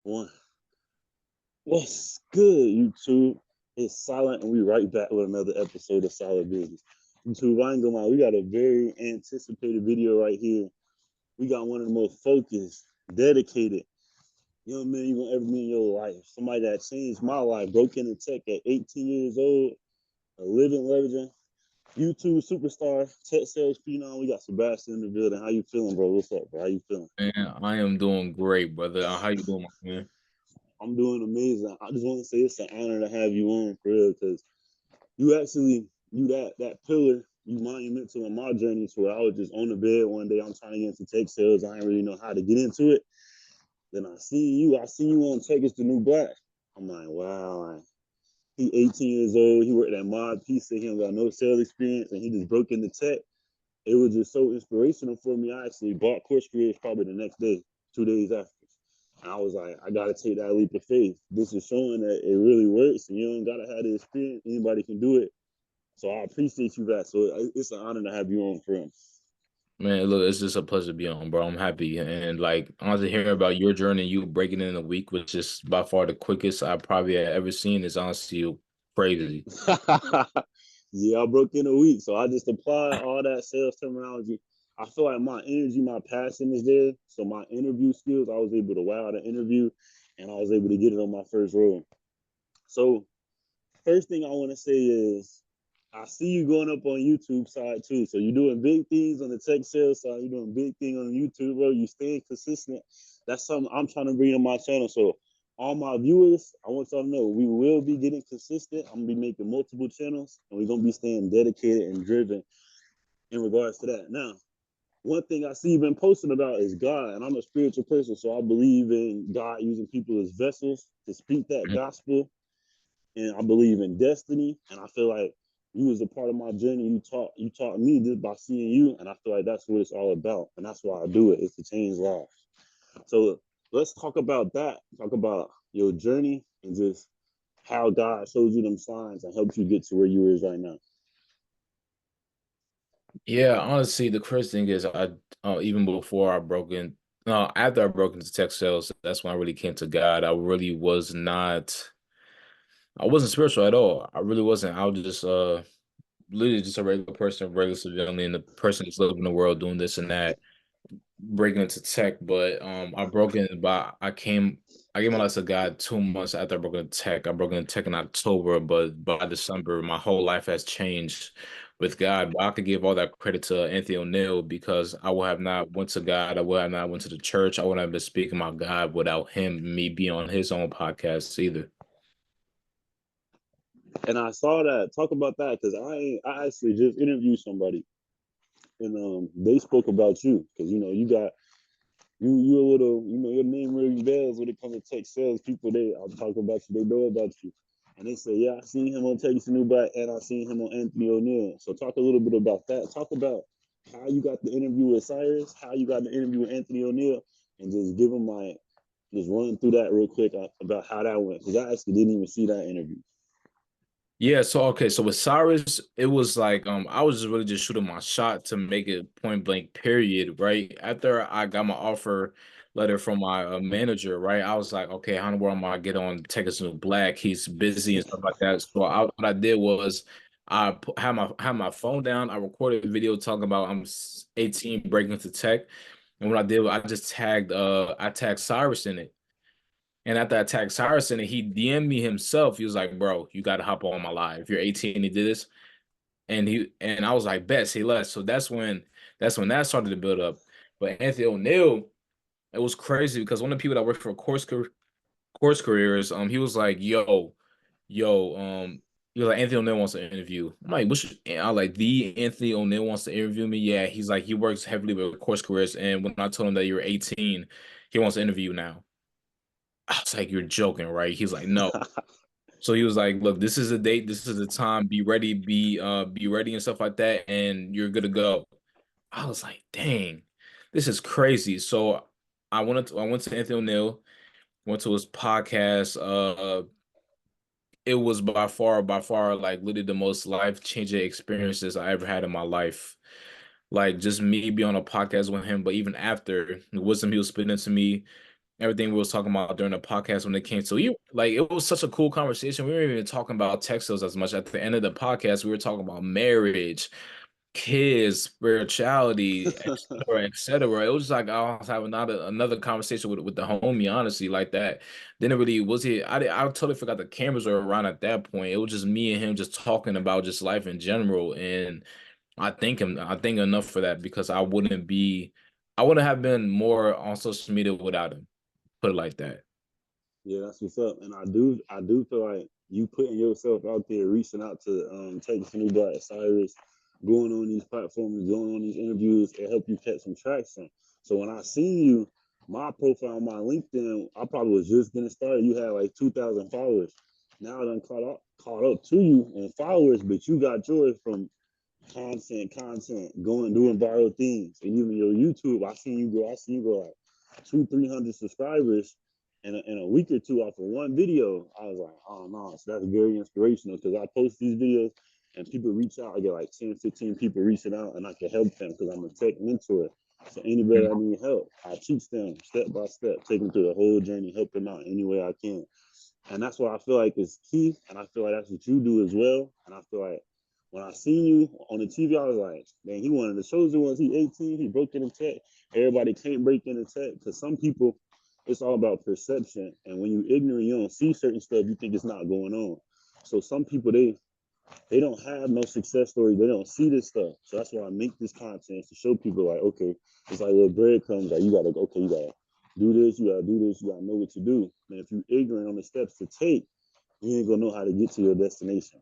One. What's good, YouTube? It's Silent, and we right back with another episode of Solid Business. YouTube, I ain't gonna lie, we got a very anticipated video right here. We got one of the most focused, dedicated young men you're gonna ever meet in your life. Somebody that changed my life, broke into tech at 18 years old, a living legend, YouTube superstar, tech sales phenom. We got Sebastian in the building. How you feeling, bro? What's up, bro? How you feeling? Man, I am doing great, brother. How you doing, my man? I'm doing amazing. I just want to say it's an honor to have you on for real, because you that pillar, you monumental in my journey to where I was just on the bed one day. I'm trying to get into tech sales. I didn't really know how to get into it. Then I see you on Tech is the New Black. I'm like, wow. He 18 years old. He worked at Mod Pizza. He don't got no sales experience, and he just broke into tech. It was just so inspirational for me. I actually bought Course Creators probably the next day, 2 days after. And I was like, I gotta take that leap of faith. This is showing that it really works, and you don't gotta have the experience. Anybody can do it. So I appreciate you that. So it's an honor to have you on, friend. Man, look, it's just a pleasure to be on, bro. I'm happy. And like, honestly, hearing about your journey, you breaking in a week, which is by far the quickest I probably have ever seen, is honestly crazy. Yeah, I broke in a week. So I just applied all that sales terminology. I feel like my energy, my passion is there. So my interview skills, I was able to wow the interview, and I was able to get it on my first roll. So first thing I want to say is I see you going up on YouTube side too. So you're doing big things on the tech sales side. You're doing big thing on YouTube, bro. You staying consistent. That's something I'm trying to bring to my channel. So all my viewers, I want y'all to know we will be getting consistent. I'm gonna be making multiple channels, and we're gonna be staying dedicated and driven in regards to that. Now, one thing I see you've been posting about is God, and I'm a spiritual person, so I believe in God using people as vessels to speak that gospel, and I believe in destiny. And I feel like you was a part of my journey. You taught me just by seeing you, and I feel like that's what it's all about, and that's why I do it. It's to change lives. So let's talk about that. Talk about your journey and just how God shows you them signs and helps you get to where you is right now. Yeah, honestly, the crazy thing is, even before I broke in, no, after I broke into tech sales, that's when I really came to God. I wasn't spiritual at all. I really wasn't. I was just, literally just a regular person, regular civilian, the person that's living in the world doing this and that, breaking into tech. But I broke in by I gave my life to God 2 months after I broke into tech. I broke into tech in October, but by December, my whole life has changed with God. But I could give all that credit to Anthony O'Neill because I would have not went to God. I would have not went to the church. I would have been speaking about God without him, me being on his own podcast either. And I saw that. Talk about that, because I actually just interviewed somebody, and they spoke about you, because you got you a little, your name rings bells when it comes to tech sales. People, I'm talking about you, they know about you. And they say, yeah, I seen him on Texas New Black, and I seen him on Anthony O'Neill. So talk a little bit about that. Talk about how you got the interview with Cyrus, how you got the interview with Anthony O'Neill, and just give them just run through that real quick about how that went, because I actually didn't even see that interview. Yeah, so okay, so with Cyrus, it was like I was just really just shooting my shot to make it point blank, period, right? After I got my offer letter from my manager, right? I was like, okay, how in the world am I get on Texas New Black? He's busy and stuff like that. So what I did was had my phone down. I recorded a video talking about 18 breaking into tech, and what I did was I tagged Cyrus in it. And after I tagged Cyrus in it, he DM'd me himself. He was like, bro, you gotta hop on my live. If you're 18, he did this. And I was like, bet, say less. So that's when that started to build up. But Anthony O'Neill, it was crazy because one of the people that worked for course careers, he was like, yo, he was like, Anthony O'Neill wants to interview. I'm like, I like the Anthony O'Neill wants to interview me. Yeah, he's like, he works heavily with course careers. And when I told him that you're 18, he wants to interview you now. I was like, you're joking, right? He's like, no. So he was like, look, this is a date, this is the time, be ready, be ready and stuff like that, and you're good to go. I was like, dang, this is crazy. So I went to Anthony O'Neill, went to his podcast. It was by far, like literally the most life-changing experiences I ever had in my life. Like just me be on a podcast with him, but even after the wisdom he was spitting to me, everything we was talking about during the podcast when it came to you. Like it was such a cool conversation. We weren't even talking about Texas as much. At the end of the podcast, we were talking about marriage, kids, spirituality, et cetera, et cetera. It was like I was having another conversation with the homie, honestly, like that. Then it really was it. I totally forgot the cameras were around at that point. It was just me and him just talking about just life in general. And I think enough for that because I wouldn't have been more on social media without him. Put it like that. Yeah, that's what's up. And I do feel like you putting yourself out there, reaching out to Texas New Black Cyrus, going on these platforms, going on these interviews, it helped you catch some traction. So when I seen you, my profile on my LinkedIn, I probably was just getting started. You had like 2,000 followers. Now I done caught up to you in followers, but you got yours from content, going doing viral things. And even your YouTube, I seen you grow like 200-300 subscribers in a week or two off of one video. I was like, oh no, so that's very inspirational because I post these videos and people reach out. I get like 10-15 people reaching out and I can help them because I'm a tech mentor. So anybody that need help, I teach them step by step, take them through the whole journey, help them out any way I can. And that's what I feel like is key. And I feel like that's what you do as well. And I feel like when I seen you on the TV, I was like, man, he one of the chosen ones. He 18, he broke into tech. Everybody can't break into tech because some people, it's all about perception. And when you're ignorant, you don't see certain stuff, you think it's not going on. So some people, they don't have no success story. They don't see this stuff. So that's why I make this content to show people like, okay, it's like little breadcrumbs. Like you gotta, okay, you gotta do this, you gotta do this, you gotta know what to do. And if you're ignorant on the steps to take, you ain't gonna know how to get to your destination.